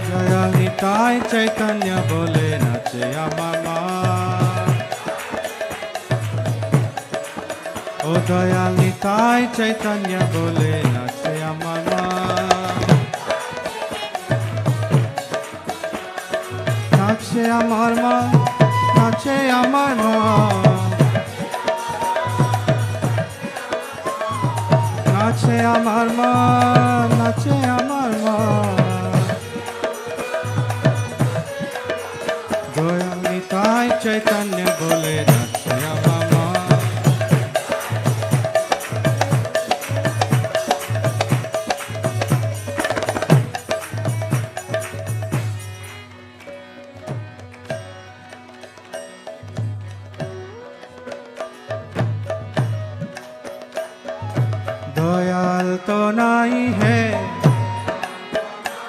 দয়াল নিতাই চৈতন্য বলে নাচে আমার মা। ও দয়াল নিতাই চৈতন্য বলে নাচে আমার মা। নাচে আমার মা, নাচে আমার মা, নাচে আমার মা, নাচে আমার মা। দয়াল নিতাই চৈতন্য